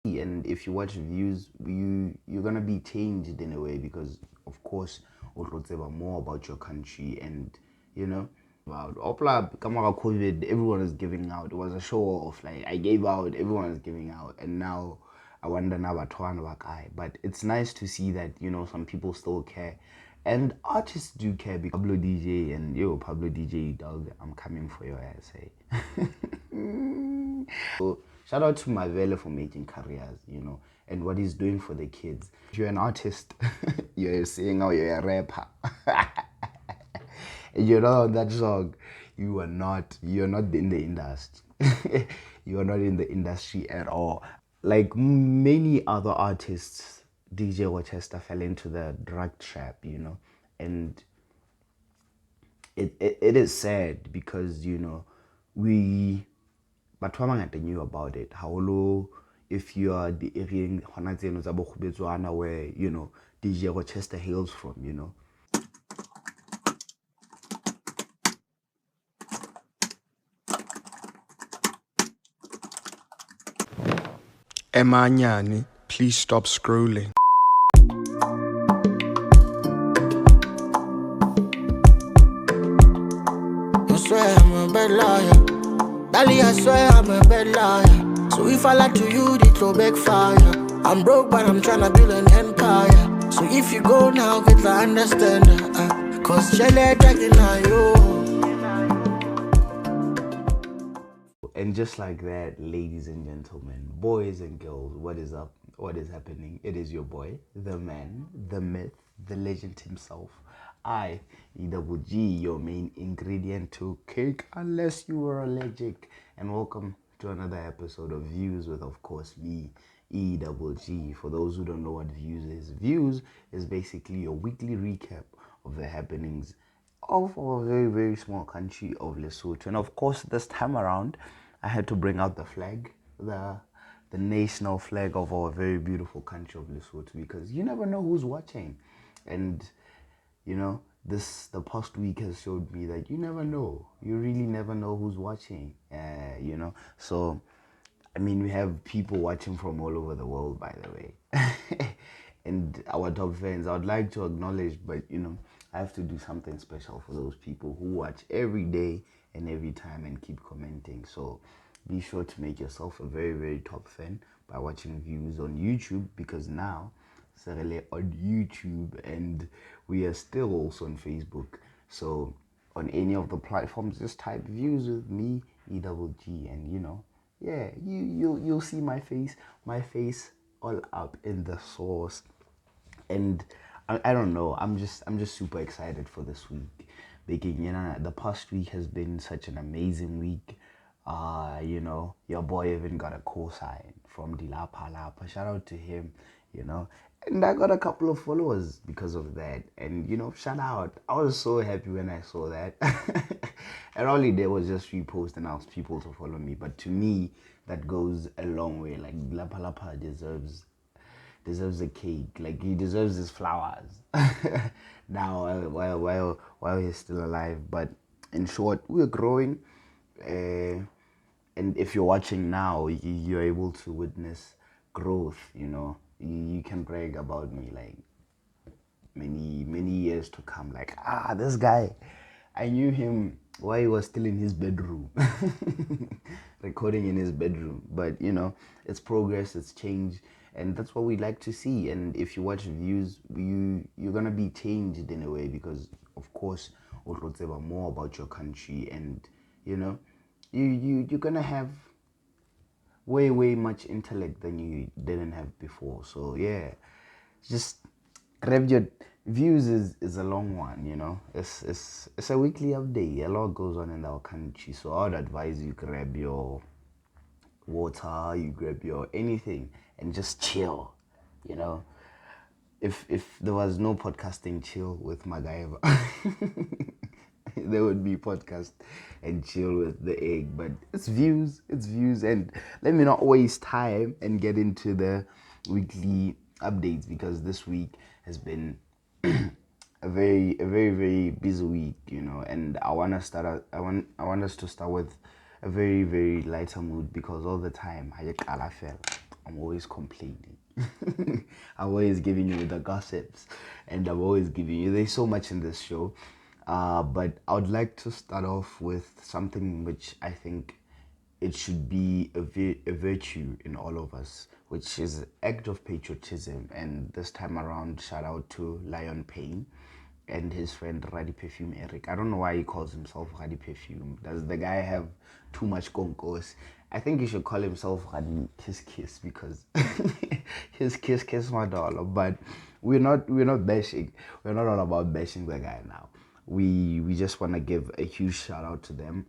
And if you watch views, you're gonna be changed in a way because of course o tlo tseba more about your country and you know about opla kamara COVID, everyone is giving out. It was a show off. Like I gave out, everyone is giving out, and now I wonder now about but it's nice to see that some people still care, and artists do care because Pablo DJ and Pablo DJ dog, I'm coming for your ass, hey. So shout out to Mavele for making careers, and what he's doing for the kids. If you're an artist, you're a singer, you're a rapper, and you're not on that song, you're not in the industry. You are not in the industry at all. Like many other artists, DJ Rochester fell into the drug trap, and it is sad because we batho ba bangata knew about it haholo if you are the area hona tseno tsa bogubetswana where DJ Rochester hails from. Emanyani, please stop scrolling. I swear I'm a bad liar. Dali, I swear I'm a bad liar. So if I lie to you, it will backfire. I'm broke, but I'm tryna build an empire. So if you go now, get the understander. Cause Shelley taking you. And just like that, ladies and gentlemen, boys and girls, what is up? What is happening? It is your boy, the man, the myth, the legend himself. E-double-G, your main ingredient to cake, unless you are allergic. And welcome to another episode of Views with, of course, me, E-double-G. For those who don't know what Views is basically your weekly recap of the happenings of our very, very small country of Lesotho. And of course, this time around, I had to bring out the flag, the national flag of our very beautiful country of Lesotho, because you never know who's watching. And the past week has showed me that you never know. You really never know who's watching. So I mean, we have people watching from all over the world, by the way. And our top fans, I would like to acknowledge, but I have to do something special for those people who watch every day and every time and keep commenting. So be sure to make yourself a very, very top fan by watching Views on YouTube, because now it's really on YouTube and we are still also on Facebook. So on any of the platforms, just type Views with me, E-double-G, and yeah, you'll see my face all up in the sauce. And I don't know, I'm just super excited for this week, because the past week has been such an amazing week. Your boy even got a cosign from Dilapa Lapa. Shout out to him, and I got a couple of followers because of that. And shout out, I was so happy when I saw that. And all he did was just repost and ask people to follow me, but to me that goes a long way. Like Lapa Lapa deserves a cake. Like he deserves his flowers. Now while he's still alive. But in short, we're growing, and if you're watching now, you're able to witness growth. You can brag about me like many years to come. Like, this guy, I knew him while he was still in his bedroom, recording in his bedroom. But it's progress, it's change, and that's what we like to see. And if you watch Views, you're gonna be changed in a way, because of course o tlo tseba more about your country, and you're gonna have way much intellect than you didn't have before. So yeah, just grab your Views is a long one. It's a weekly update. A lot goes on in our country, so I would advise you grab your water, you grab your anything, and just chill. If there was no podcasting chill with MacGyver, there would be podcast and chill with the egg. But it's views, and let me not waste time and get into the weekly updates, because this week has been a very busy week, and I want us to start with a very lighter mood, because all the time I feel I'm always complaining. I'm always giving you the gossips, and I'm always giving you. There's so much in this show, but I would like to start off with something which I think it should be a virtue in all of us, which is act of patriotism. And this time around, shout out to Lion Payne and his friend Radi Perfume Eric. I don't know why he calls himself Radi Perfume. Does the guy have too much gonkos? I think he should call himself Radi Kiss Kiss, because his kiss my dollar. But we're not bashing. We're not all about bashing the guy now. We just want to give a huge shout out to them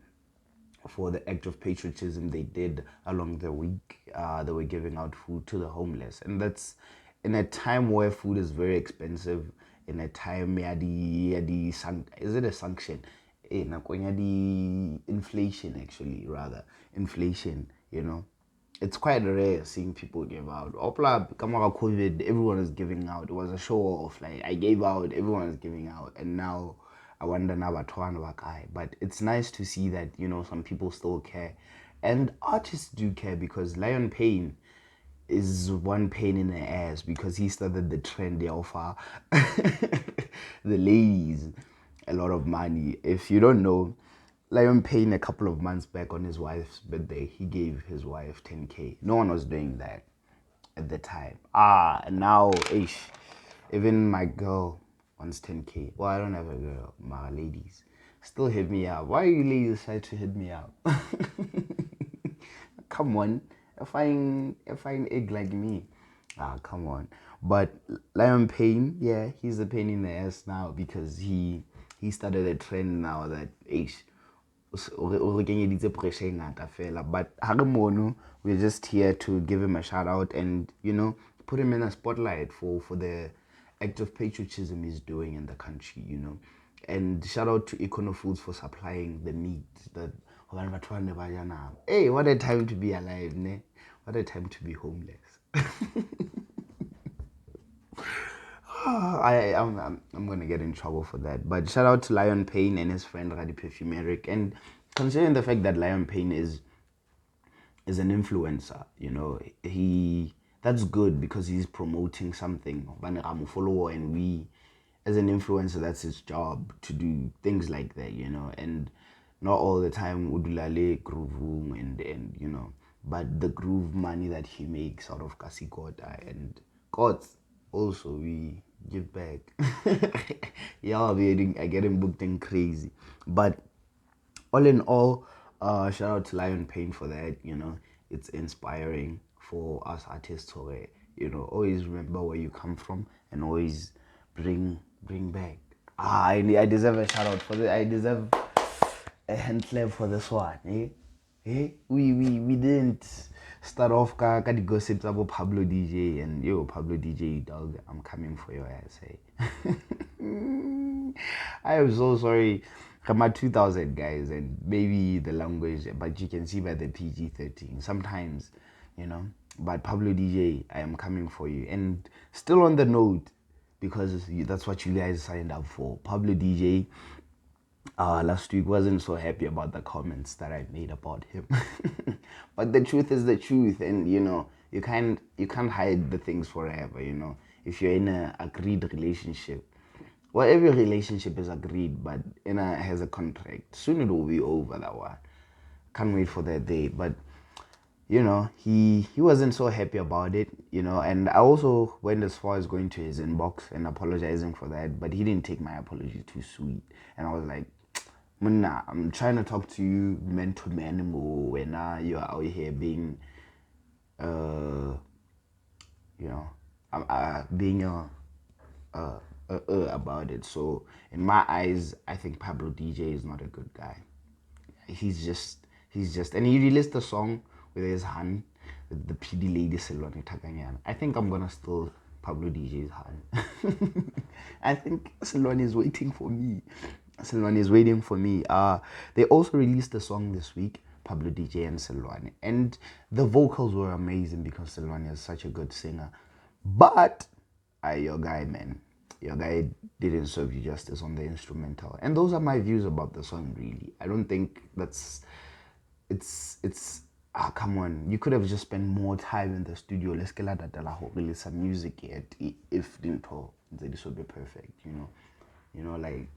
for the act of patriotism they did along the week. They were giving out food to the homeless, and that's in a time where food is very expensive. In a time where is it a sanction? The inflation, actually, rather inflation. It's quite rare seeing people give out. Opla, come out of COVID, everyone is giving out. It was a show off. Like, I gave out, everyone is giving out, and now I wonder now about guy. But it's nice to see that some people still care, and artists do care, because Lion Payne is one pain in the ass, because he started the trend. They offer the ladies a lot of money. If you don't know, Lion Payne, a couple of months back on his wife's birthday, he gave his wife 10K. No one was doing that at the time. And now, even my girl wants 10K. Well, I don't have a girl. My ladies still hit me up. Why are you ladies trying to hit me up? Come on, a fine egg like me. Come on. But Lion Payne, yeah, he's a pain in the ass now, because he started a trend now that but we're just here to give him a shout out and put him in a spotlight for the act of patriotism he's doing in the country. And shout out to Econo Foods for supplying the meat that. Hey, what a time to be alive, ne? What a time to be homeless. I'm gonna get in trouble for that. But shout out to Lion Payne and his friend Radi Perfume Eric. And considering the fact that Lion Payne is an influencer, that's good, because he's promoting something. And we, as an influencer, that's his job to do things like that, and not all the time udulale groove and but the groove money that he makes out of Kasikota and God, also we give back. Yeah, I get him booked and crazy. But all in all, shout out to Lion Payne for that. It's inspiring for us artists to always remember where you come from and always bring back. I deserve a shout out for that. I deserve a hand clap for this one. We didn't start off ka the gossips about Pablo DJ, and Pablo DJ, dog, I'm coming for your ass. I am so sorry. My 2000 guys, and maybe the language, but you can see by the PG-13 sometimes, but Pablo DJ, I am coming for you. And still on the note, because that's what you guys signed up for, Pablo DJ last week wasn't so happy about the comments that I made about him. But the truth is the truth, and you can't hide the things forever. If you're in a agreed relationship, well, every relationship is agreed, but has a contract. Soon it will be over, that one. Can't wait for that day. But he wasn't so happy about it, and I also went as far as going to his inbox and apologizing for that, but he didn't take my apology too sweet. And I was like, Munna, I'm trying to talk to you man to man when you're out here being being about it. So in my eyes, I think Pablo DJ is not a good guy. He's just, and he released a song with his hand, with the PD lady Silvani Takanyan. I think I'm gonna steal Pablo DJ's hand. I think Silvani is waiting for me. Silvani is waiting for me. They also released a song this week, Pablo DJ and Silvani, and the vocals were amazing because Silvani is such a good singer. But your guy, man, your guy didn't serve you justice on the instrumental. And those are my views about the song, really. I don't think it's come on, you could have just spent more time in the studio. Let's get release some music yet. If didn't this would be perfect, like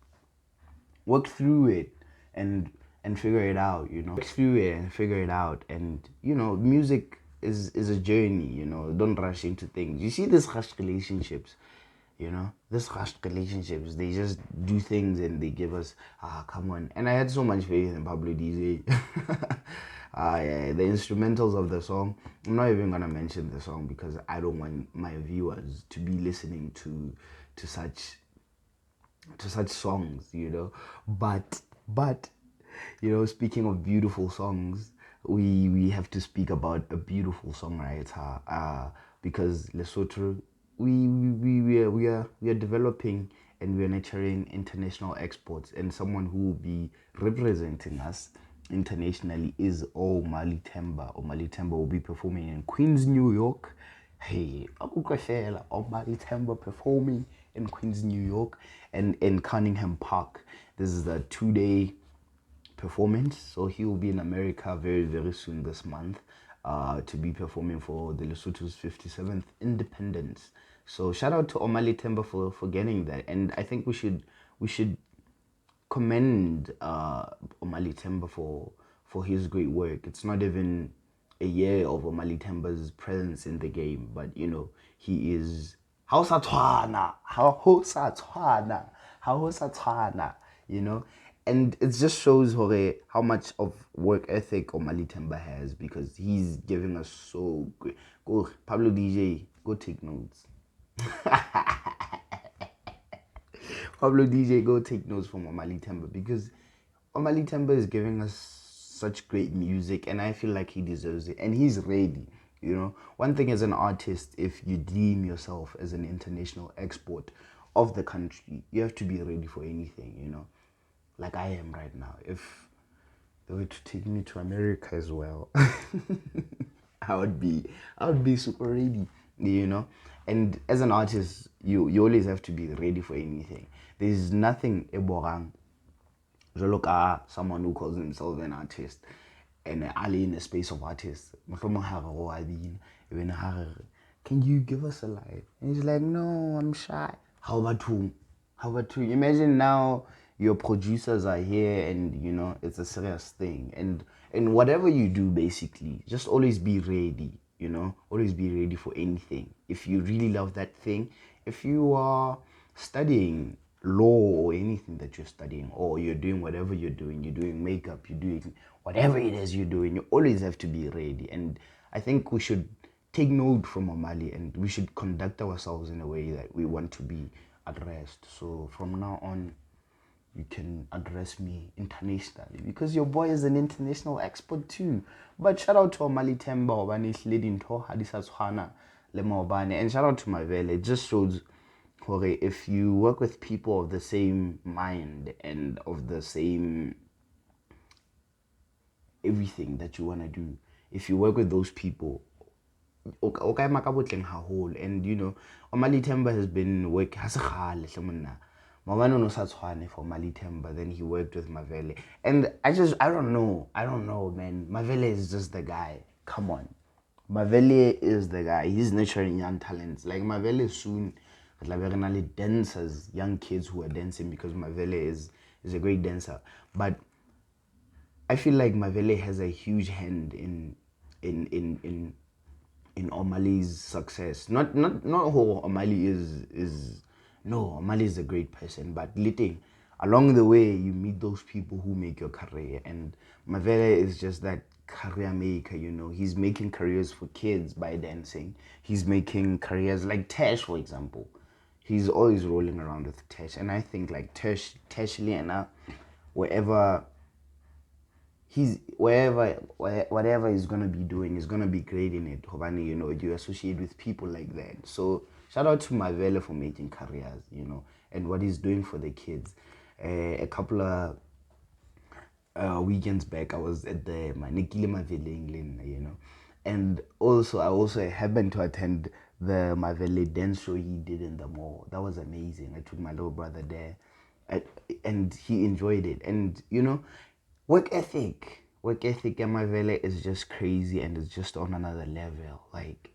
work through it and figure it out, work through it and figure it out. And music is a journey. Don't rush into things. You see these rushed relationships, this rushed relationships, they just do things and they give us come on. And I had so much faith in Pablo DJ. Yeah, the instrumentals of the song, I'm not even gonna mention the song because I don't want my viewers to be listening to such songs, but speaking of beautiful songs, we have to speak about a beautiful songwriter, because Lesotho, we are developing and we are nurturing international exports, and someone who will be representing us internationally is Omali Themba. Omali Themba will be performing in Queens, New York. Hey, Omali Themba performing in Queens, New York, and in Cunningham Park. This is a 2-day performance, so he will be in America very, very soon this month, to be performing for the Lesotho's 57th independence. So shout out to Omali Themba for getting that, and I think we should commend Omali Themba for his great work. It's not even a year of Omali Themba's presence in the game, but he is Hausatwana, and it just shows how much of work ethic Omali Themba has, because he's giving us so great. Go Pablo DJ, go take notes. Pablo DJ, go take notes from Omali Themba, because Omali Themba is giving us such great music, and I feel like he deserves it, and he's ready. One thing as an artist, if you deem yourself as an international export of the country, you have to be ready for anything, like I am right now. If they were to take me to America as well, I would be super ready, And as an artist, you always have to be ready for anything. There's nothing eborang. Look at someone who calls himself an artist and Ali in the space of artists. Can you give us a line? And he's like, no, I'm shy. How about two? Imagine now your producers are here and it's a serious thing. And whatever you do, basically, just always be ready. Always be ready for anything. If you really love that thing, if you are studying law or anything that you're studying, or you're doing whatever you're doing makeup, you're doing whatever it is you're doing, you always have to be ready. And I think we should take note from Omali, and we should conduct ourselves in a way that we want to be addressed. So from now on, you can address me internationally, because your boy is an international expert too. But shout out to Omali Themba, and shout out to Mavele. It just shows, if you work with people of the same mind and of the same everything that you want to do, if you work with those people, and Omali Themba has been working for Omali Themba. Then he worked with Mavele, and I don't know, man. Mavele is just the guy. Come on, Mavele is the guy. He's nurturing young talents. Like Mavele soon, like dancers, young kids who are dancing, because Mavele is a great dancer. But I feel like Mavele has a huge hand in Omali's success. Not who Omali is. No, Omali is a great person, but along the way you meet those people who make your career, and Mavele is just that career maker. He's making careers for kids by dancing. He's making careers like Tesh, for example. He's always rolling around with Tesh, and I think like Tesh Liana, whatever he's gonna be doing is gonna be great in it. You associate with people like that. So shout out to Mavele for making careers, and what he's doing for the kids. A couple of weekends back, I was at the Manikile Mavele England, and I also happened to attend the Mavele dance show he did in the mall. That was amazing. I took my little brother there, and he enjoyed it. And work ethic. work ethic at my vele is just crazy and it's just on another level. Like,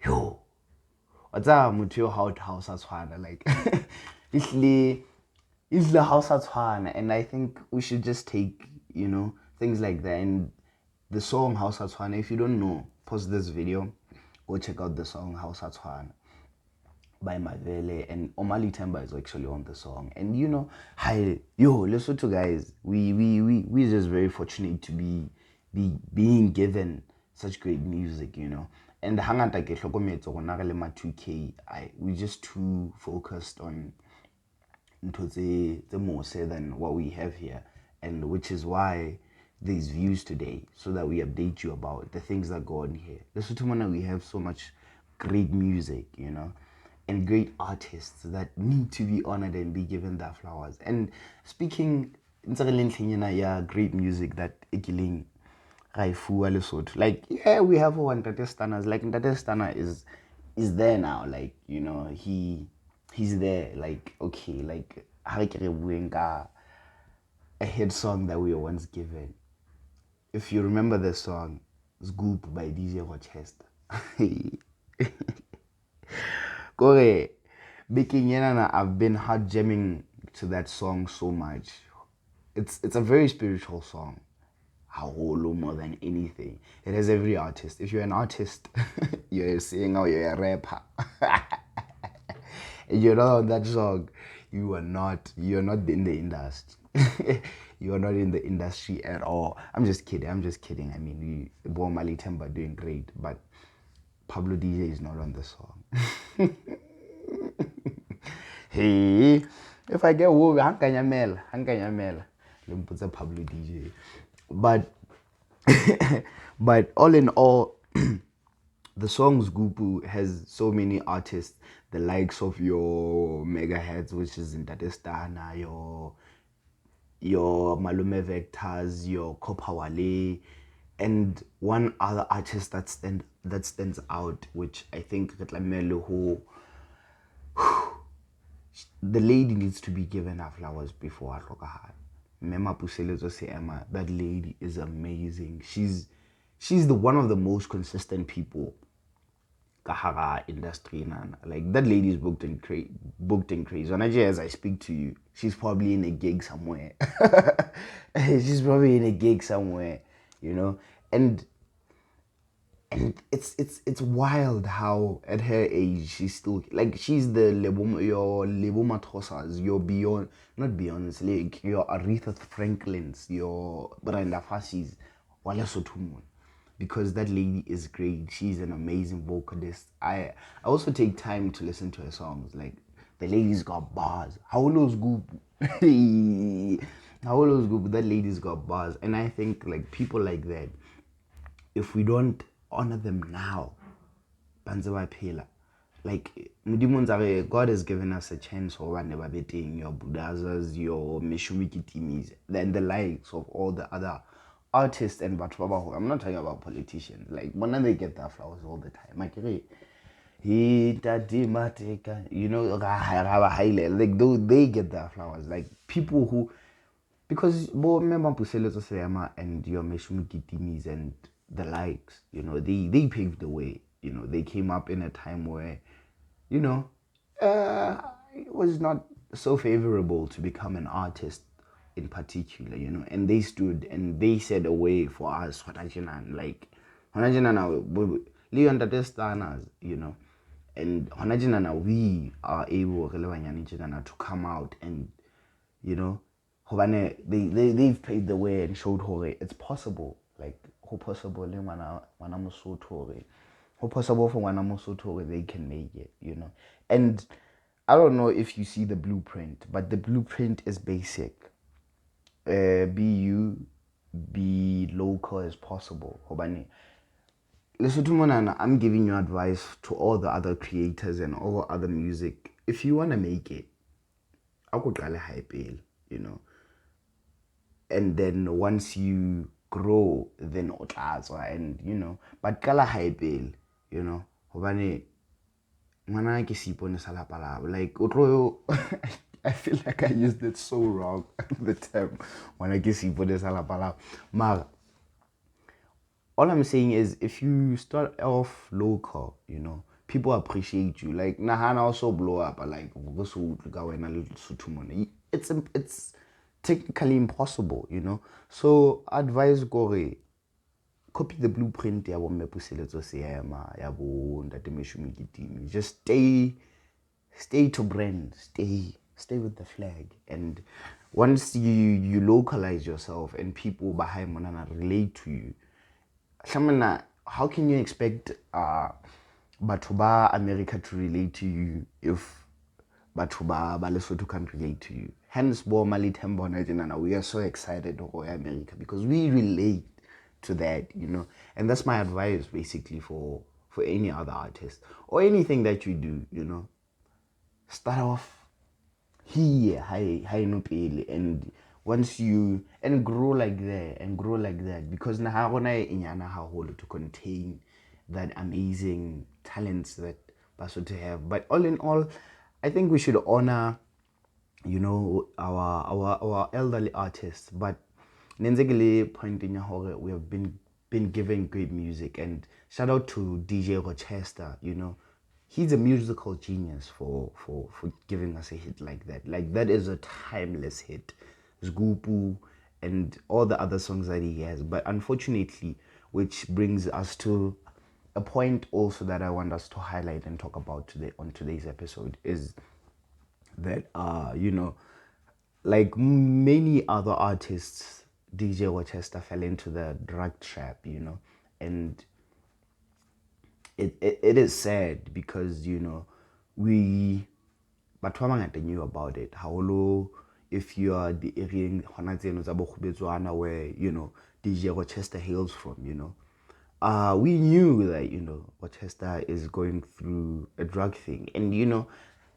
yo, what's up, mutio house as like, it's the house at and I think we should just take, things like that. And the song House at if you don't know, pause this video, go check out the song House at by Mavele, and Omali Themba is actually on the song. And hi, Lesotho guys, we just very fortunate to be being given such great music, And hangata ke hlokometso rona re le ma 2K, we just too focused on ntho more than what we have here, and which is why there's views today, so that we update you about the things that go on here. Lesotho, we have so much great music, and great artists that need to be honored and be given their flowers. And speaking in great music that ikiling Raifu Lesotho, like, yeah, we have one Ntate Stanners. Like, Ntate Stanner is there now. Like, he's there. Like, okay, like a hit song that we were once given. If you remember the song, Scoop by DJ Rochesta. Kore, I've been hard jamming to that song so much. It's a very spiritual song. Haholo more than anything. It has every artist. If you're an artist, you're a singer, you're a rapper. And you're not on that song, you're not in the industry. You are not in the industry at all. I'm just kidding. I mean, Omali Themba doing great, but Pablo DJ is not on the song. Hey, if I get woo, hankanyamela. Let me put a Pablo DJ. But all in all, the song's Gupu has so many artists, the likes of your megaheads, which is in Ntate, your Malume Vectors, your Kopawale, and one other artist that stands out, which I think who the lady needs to be given her flowers before her rokahan. Mema Puselezo Seema, that lady is amazing. She's one of the most consistent people kahara industry nana. Like, that lady is booked in crazy. And as I speak to you, she's probably in a gig somewhere. And it's wild how at her age she's still like, she's the your Lebo Matrosas, your beyond, not Beyonce, like your Aretha Franklins, your Brenda Fassies, wala Sotumon. Because that lady is great. She's an amazing vocalist. I also take time to listen to her songs. Like, the lady's got bars. Howlo's Goop. Howlo's Goop. That lady's got bars. And I think, like, people like that, if we don't honor them now, Banzawa Pela. Like, God has given us a chance for your Budazas, your Meshumiki Timis, then the likes of all the other artists and Batwaba. I'm not talking about politicians. Like, when they get their flowers all the time. Like, like, they get their flowers. Like, people who, because remember Puselezo Seyama and your Meshumiki Timis and the likes, they paved the way. They came up in a time where, it was not so favorable to become an artist in particular, and they stood and they set a way for us, like, Leon Stanners, and we are able to come out and, they've paved the way and showed how it's possible. Like, how possible how possible for Wanamosotore they can make it, And I don't know if you see the blueprint, but the blueprint is basic. Be local as possible. I'm giving you advice to all the other creators and all other music. If you want to make it, I could call it, and then once you grow, then and but kala hype, like, I feel like I used it so wrong, the term when I get sipo de salapala. all I'm saying is, if you start off local, you know, people appreciate you. Like Nahana also blow up. Like it's technically impossible, you know. So advise Gore, copy the blueprint ya bo Mepuseletso Seema, ya bo Ntate Meshumi Kitimi. Just stay to brand, stay with the flag. And once you localize yourself and people behind Monana relate to you, Shamana, how can you expect Batuba America to relate to you if Batuba Lesotho can't relate to you? Hence, Omali Themba, we are so excited for America because we relate to that, you know. And that's my advice basically for any other artist or anything that you do, you know. Start off here, high no pele, and once you and grow like that because na rona inyana haholo to contain that amazing talents that Basotho have. But all in all, I think we should honor, you know, our elderly artists. But nenzegele pointing hore, we have been given great music, and shout out to DJ Rochesta, you know. He's a musical genius for giving us a hit like that. Like, that is a timeless hit. Zgupu and all the other songs that he has. But unfortunately, which brings us to a point also that I want us to highlight and talk about today on today's episode, is that you know, like many other artists, DJ Rochester fell into the drug trap, you know. And it is sad because, you know, but Bangata knew about it. How if you are the area where, you know, DJ Rochester hails from, you know. We knew that, you know, Rochester is going through a drug thing. And, you know,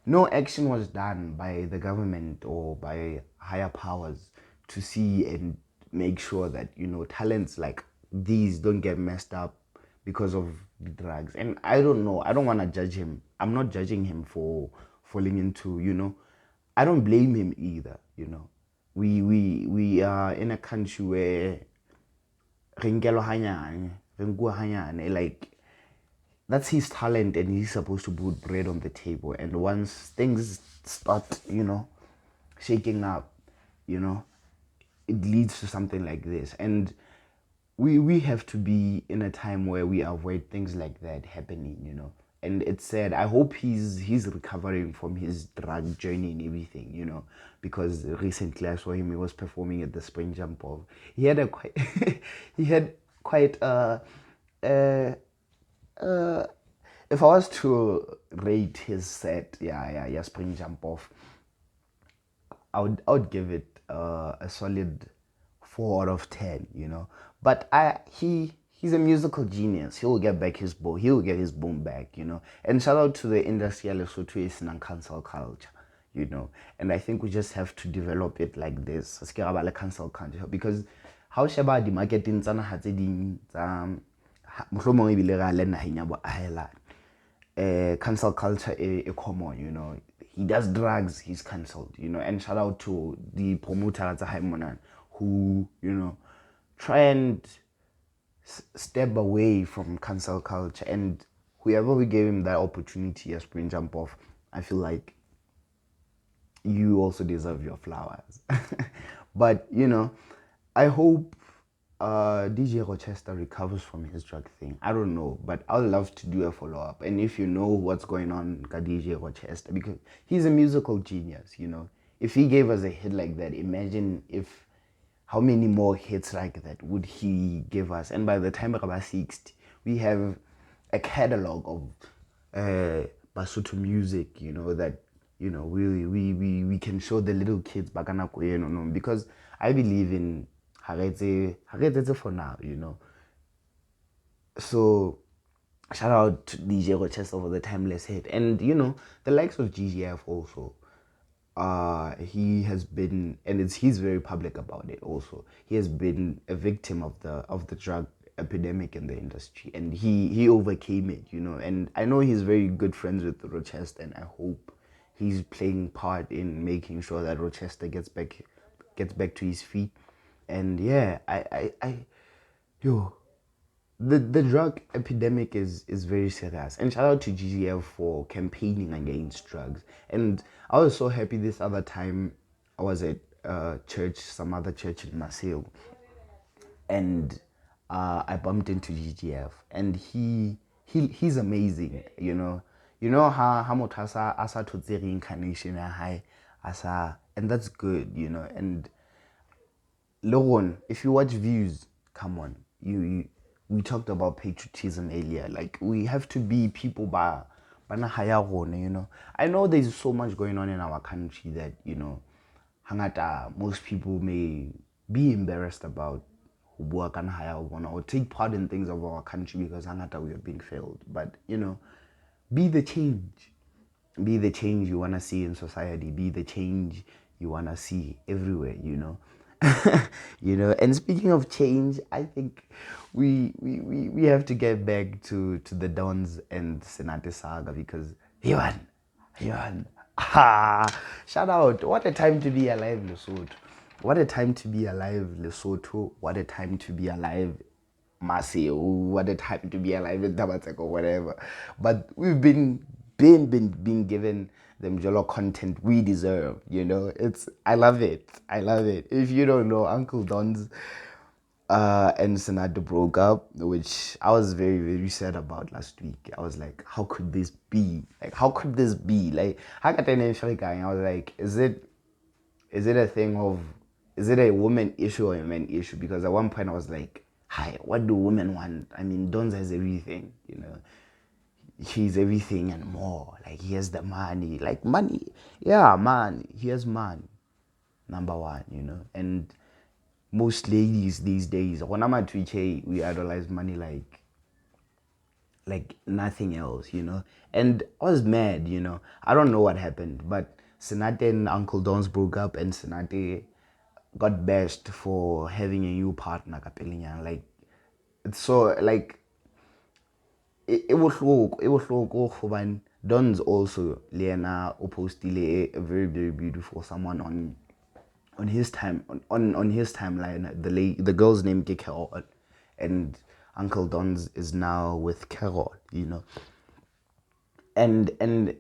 no action was done by the government or by higher powers to see and make sure that, you know, talents like these don't get messed up because of the drugs. And I don't know, I don't want to judge him. I'm not judging him for falling into, you know, I don't blame him either, you know. We are in a country where like, that's his talent and he's supposed to put bread on the table. And once things start, you know, shaking up, you know, it leads to something like this. And we have to be in a time where we avoid things like that happening, you know. And it's sad. I hope he's recovering from his drug journey and everything, you know, because recently I saw him. He was performing at the Spring Jump of. He had a quite he had quite if I was to rate his set, yeah, Spring Jump Off, I would give it a solid 4 out of 10, you know. But he's a musical genius. He'll get back his bow. He'll get his boom back, you know. And shout out to the industry Lesotho is in cancel culture, you know. And I think we just have to develop it like this. Cancel culture, because how sheba di marketing tsana ha tse ding tsa mohlomong e bile ga le naheng ya bo ahelan. Cancel culture is common, you know. He does drugs, he's cancelled, you know. And shout out to the promoters who, you know, try and step away from cancel culture. And whoever we gave him that opportunity as Spring Jump Off, I feel like you also deserve your flowers. But, you know, I hope DJ Rochester recovers from his drug thing. I don't know, but I'd love to do a follow-up. And if you know what's going on with DJ Rochester, because he's a musical genius, you know. If he gave us a hit like that, imagine how many more hits like that would he give us. And by the time we're about 60, we have a catalog of Basotho music, you know, that, you know, we can show the little kids because I believe in Haretse for now, you know. So shout out to DJ Rochester for the timeless hit. And, you know, the likes of GGF also. He has been, and he's very public about it also. He has been a victim of the drug epidemic in the industry, and he overcame it, you know. And I know he's very good friends with Rochester, and I hope he's playing part in making sure that Rochester gets back to his feet. And yeah, the drug epidemic is very serious. And shout out to GGF for campaigning against drugs. And I was so happy this other time I was at church, some other church in Marseille, and I bumped into GGF, and he's amazing. You know how much asa to the reincarnation high asa, and that's good. And Logan, if you watch Views, come on, we talked about patriotism earlier. Like, we have to be people bana haya rone. I know there's so much going on in our country that hangata most people may be embarrassed about or take part in things of our country because hangata we are being failed. But be the change. Be the change you wanna see in society. Be the change you wanna see everywhere. And speaking of change, I think we have to get back to the Dons and Senate saga because he won. Shout out. What a time to be alive, Lesotho. What a time to be alive, Lesotho. What a time to be alive, Marseille. What a time to be alive in Tabateko, whatever. But we've been given the Mjolo content we deserve. I love it. If you don't know, Uncle Don's and Senado broke up, which I was very, very sad about last week. I was like, how could this be? Like, how could this be? Like, I was like, is it a thing of, is it a woman issue or a man issue? Because at one point I was like, hi, what do women want? I mean, Don's has everything, He's everything and more. Like, he has the money. Like, money. Yeah, man. He has money. Number one, And most ladies these days, when I'm at Twitch, we idolize money like nothing else, And I was mad, I don't know what happened, but Senate and Uncle Don's broke up, and Senate got bashed for having a new partner, Kapelinya. Like, it's so, like, it was low. Don's also Lena Opostile, a very, very beautiful someone on his timeline. The girl's name is Carol, and Uncle Don's is now with Carol, and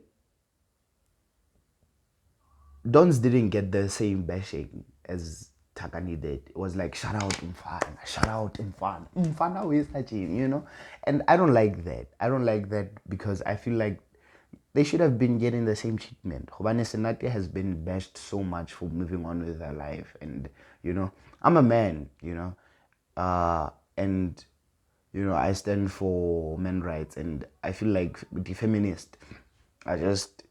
Don's didn't get the same bashing as Takani did. It was like, shout out Mfana. Mfana is touching, And I don't like that because I feel like they should have been getting the same treatment. Hobane Senate has been bashed so much for moving on with their life. And, I'm a man, and, I stand for men's rights. And I feel like the feminists are just,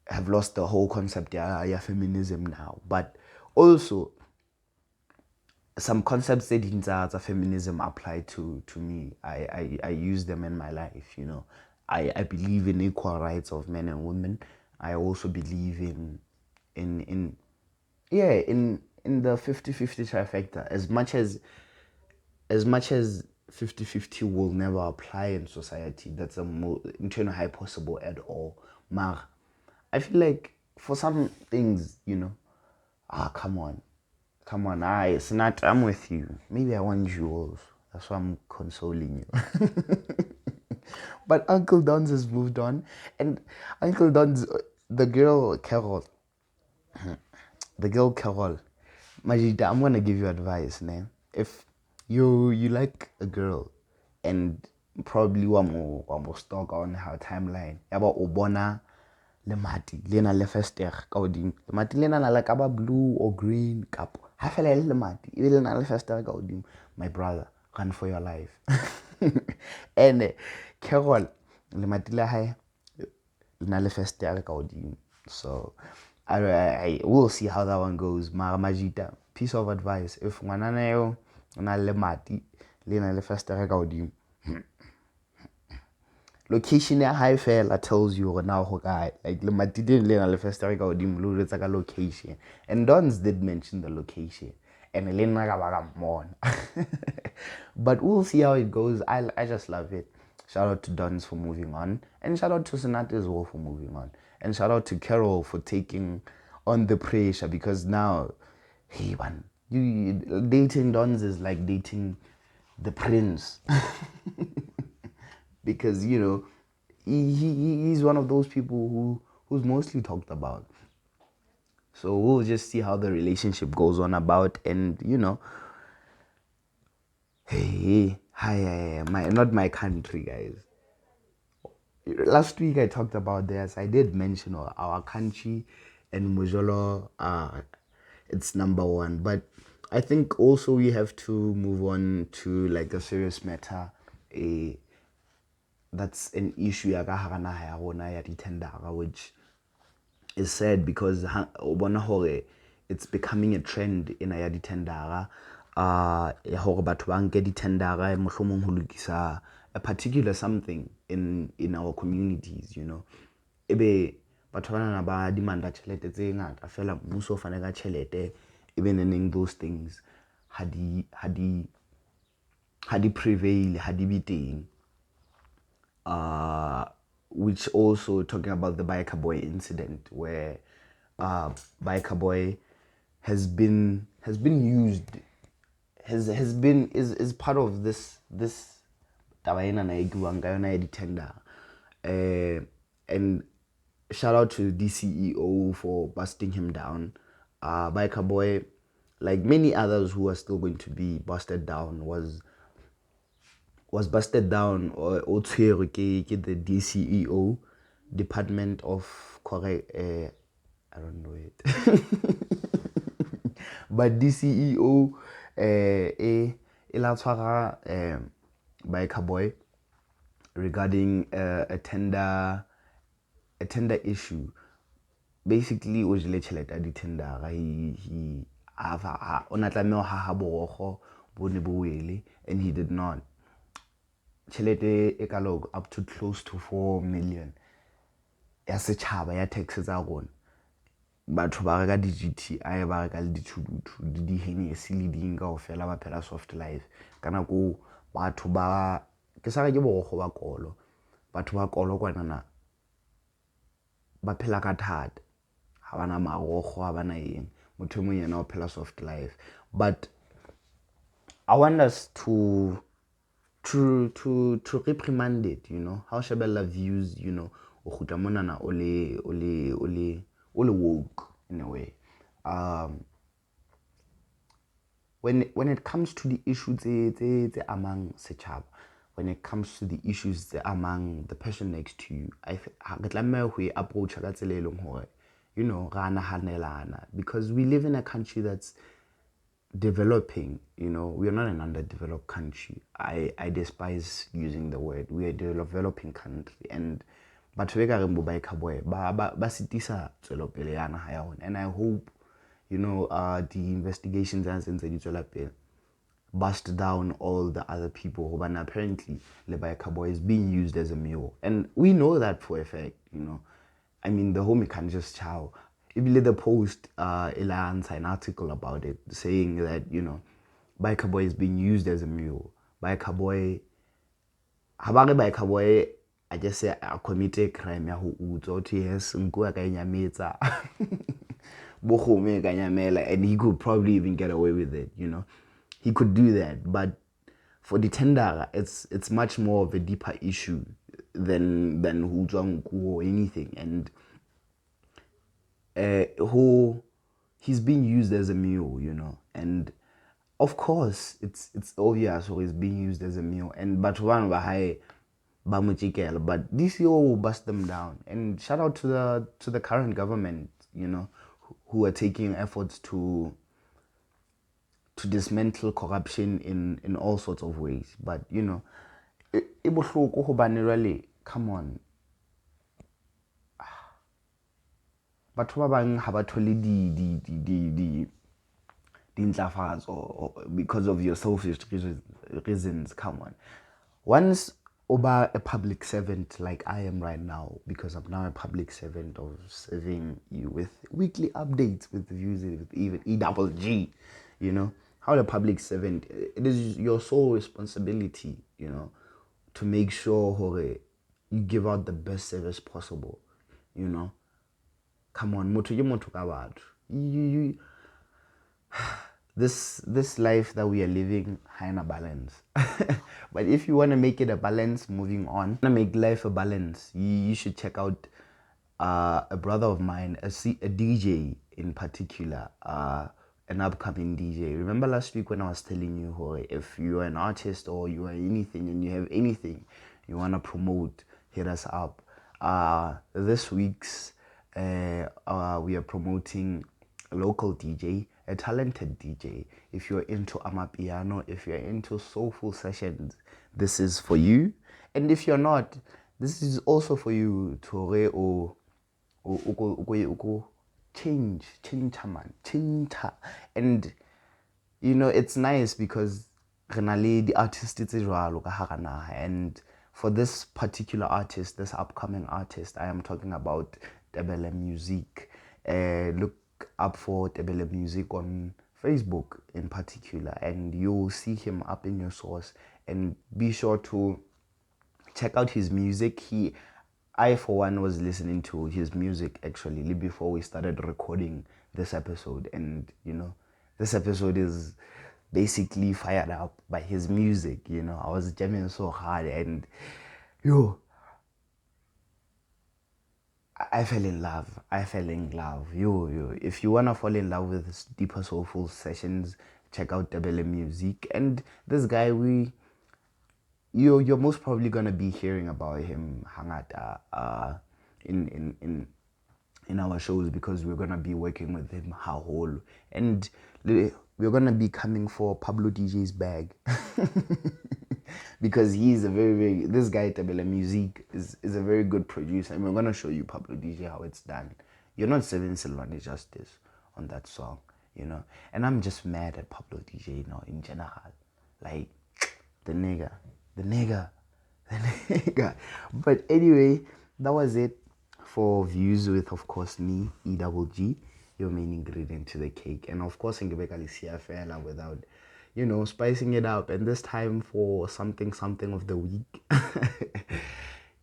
have lost the whole concept of feminism now. But also, some concepts that in feminism apply to me. I use them in my life, I believe in equal rights of men and women. I also believe in the 50-50 trifecta. As much as 50-50 will never apply in society, that's internal high possible at all. Mar, I feel like for some things, come on. It's not, I'm with you. Maybe I want jewels. That's why I'm consoling you. But Uncle Don's has moved on. And Uncle Don's, the girl Carol, Majida, I'm gonna give you advice, man. If you like a girl and probably one more stalk on her timeline, about Obona lemati lena le fester ka odimo lemati lena na like aba blue or green kapo ha fela le lemati e le na le fester ka odimo, my brother, run for your life. And Carol lemati la hae na le fester ka odimo, so I will see how that one goes. Mara Majita, piece of advice: if ngwanana yo na le mati lena le fester ka odimo, location ya high fella tells you now who guy like le matidin le na le festival ka odimo lo retsa ka location, and Dons did mention the location and le nna ka ba mona. But we'll see how it goes. I just love it. Shout out to Dons for moving on, and shout out to Senate as well for moving on, and shout out to Carol for taking on the pressure, because now, hey man, you dating Dons is like dating the prince. Because, you know, he's one of those people who's mostly talked about. So we'll just see how the relationship goes on about, and you know, hey, hi, not my country, guys. Last week I talked about this. I did mention our country and Mujolo, it's number one. But I think also we have to move on to like a serious matter. That's an issue ya ka hara naha ya rona ya ditendara, which is sad because it's becoming a trend in ya ditendara. Ya hore batho ba nke ditendara mohlomong ho lokisa a particular something in our communities, you know. Ebe batho bana ba dimanda tjhelete tse ngata fela mmuso o fane ka tjhelete, even in those things ha di prevail, ha di be teng. Which also talking about the biker boy incident where biker boy has been used, is part of this taba ena na e buang ka yona ya ditender. And shout out to the CEO for busting him down. Biker boy, like many others who are still going to be busted down, was busted down or tshwerwe ke the DCEO, Department of Correct. I don't know it. But DCEO e la tshwara biker boy regarding a tender issue. Basically o jile tjhelete di tender he ona tlameha ha borogo bone bo wele, and he did not. Tjhelete e kalo up to close to 4 million ya setjhaba ya taxes tsa rona. Batho ba reka di GTI, ba reka le dithudutu di Hennessy le ding kaofela, ba phela soft life ka nako batho ba ke sa re ke borogo ba kolo. Batho ba kolo kwanana ba phela ka thata, ha bana marogo, ha bana eng, motho mong yena o phela soft life. But I want us to reprimand it, you know. How Shabella views, you know, o monana ole woke in a way. When it comes to the issues among setjhaba, when it comes to the issues among the person next to you, I tlameha ho approach ka tsela e leng hore, you know, ra nahanelana, because we live in a country that's developing. You know, we are not an underdeveloped country. I despise using the word. We are a developing country, and but we are biker boy ba sitisa tswelopele ya naha ya rona. And I hope, you know, the investigations and since di tswela pele bust down all the other people who apparently the biker boy is being used as a mule, and we know that for a fact, you know. I mean, the homie can just chow. If you let the post, answer an article about it saying that, you know, biker boy is being used as a mule. Biker boy, habare biker boy, I just say I committed crime ya ho utswa to yes nku ka nyametsa bo khome ka nyamela, and he could probably even get away with it, you know. He could do that, but for the tender, it's much more of a deeper issue than utswa nku or anything. And who he's being used as a mule, you know. And of course it's obvious who is being used as a mule, and but one high bamuchikela, but DCO will bust them down. And shout out to the current government, you know, who are taking efforts to dismantle corruption in all sorts of ways. But you know, come on, batho ba bang ha ba thole di or because of your selfish reasons. Come on, once oba a public servant like I am right now, because I'm now a public servant of serving you with weekly updates, with views, with even EGG, you know. How a public servant, it is your sole responsibility, you know, to make sure you give out the best service possible, you know. Come on, moto ka batho. You this life that we are living, haina balance. But if you want to make it a balance, moving on, to make life a balance, you should check out a brother of mine, a DJ in particular, an upcoming DJ. Remember last week when I was telling you, if you are an artist or you are anything and you have anything you want to promote, hit us up. This week's we are promoting a local DJ, a talented DJ. If you're into amapiano, if you're into soulful sessions, this is for you. And if you're not, this is also for you to change. And you know, it's nice because the artist is and for this particular artist, this upcoming artist, I am talking about Tebele Music. Look up for Tebele Music on Facebook in particular, and you'll see him up in your source. And be sure to check out his music. I for one was listening to his music actually before we started recording this episode, and you know, this episode is basically fired up by his music. You know, I was jamming so hard, and I fell in love. If you wanna fall in love with his deeper soulful sessions, check out Tebele Music. And this guy, you're most probably gonna be hearing about him hangata in our shows, because we're gonna be working with him whole, and we're gonna be coming for Pablo DJ's bag. Because he's a very this guy Tebele Music is a very good producer, and we're gonna show you Pablo DJ how it's done. You're not serving Silvani justice on that song, you know. And I'm just mad at Pablo DJ, you know, in general. Like the nigga. But anyway, that was it for Views with, of course, me, EGG, your main ingredient to the cake. And of course, fella without, you know, spicing it up. And this time for something of the week.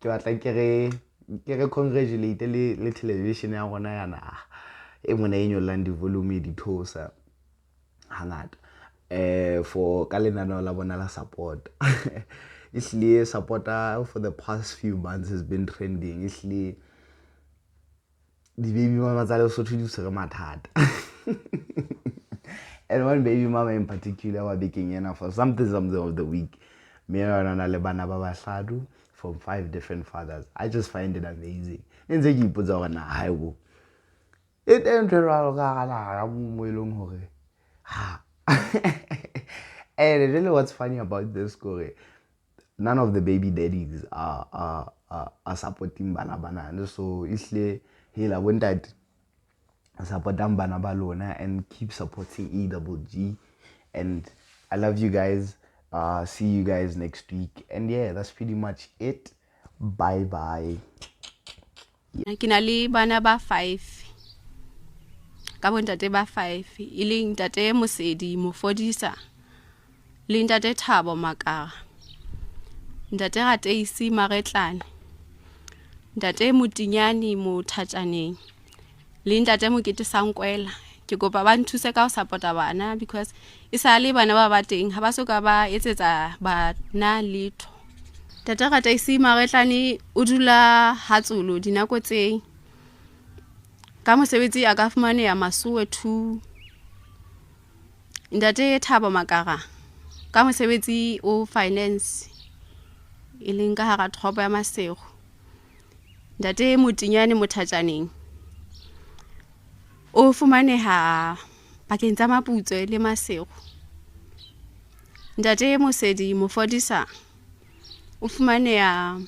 Ke congratulate le television ya rona yana e mona e nyolang di volume di thosa hangata for kalenano la bona la support. Isli supporter for the past few months has been trending. Isli the baby mama tsa Lesotho di tsere mathata. And one baby mama in particular wa bekeng yana for something of the week. Me yona le bana ba bahladu from 5 different fathers. I just find it amazing. Nze ke ipotsa hore na haibo it enteralo ka la mo elong hore ha. And really what's funny about this story, none of the baby daddies are supporting bana. And so isle hela won't support bana balona and keep supporting EGG. And I love you guys. See you guys next week. And yeah, that's pretty much it. Bye bye. Kinali bana ba 5. Ka bontate ba 5. Iling tate Mosedi Mofodisa. Le ntate Thabo Makara. Ntate Rateisi Maretlane. Ntate Mutinyani Mothatsaneng. Le ntate Mokete Sankwela. Ke kopa ba nthuse ka ho supporta bana, because isale bana ba bateng ha ba soka ba etsetsa bana letho. Tata Rateisi Maretlane o dula Hatsolo dinako tse ka mosebetsi a ka fumane ya Masuwe 2. Ntate Thabo Makara ka mosebetsi o finance e leng ka hara tropo ya Masego. Ntate Mutinyane Mothatsaneng o fumaneha pakeng tsa Maputswe le Masego. Ntate Mosedi Mofodisa o fumaneha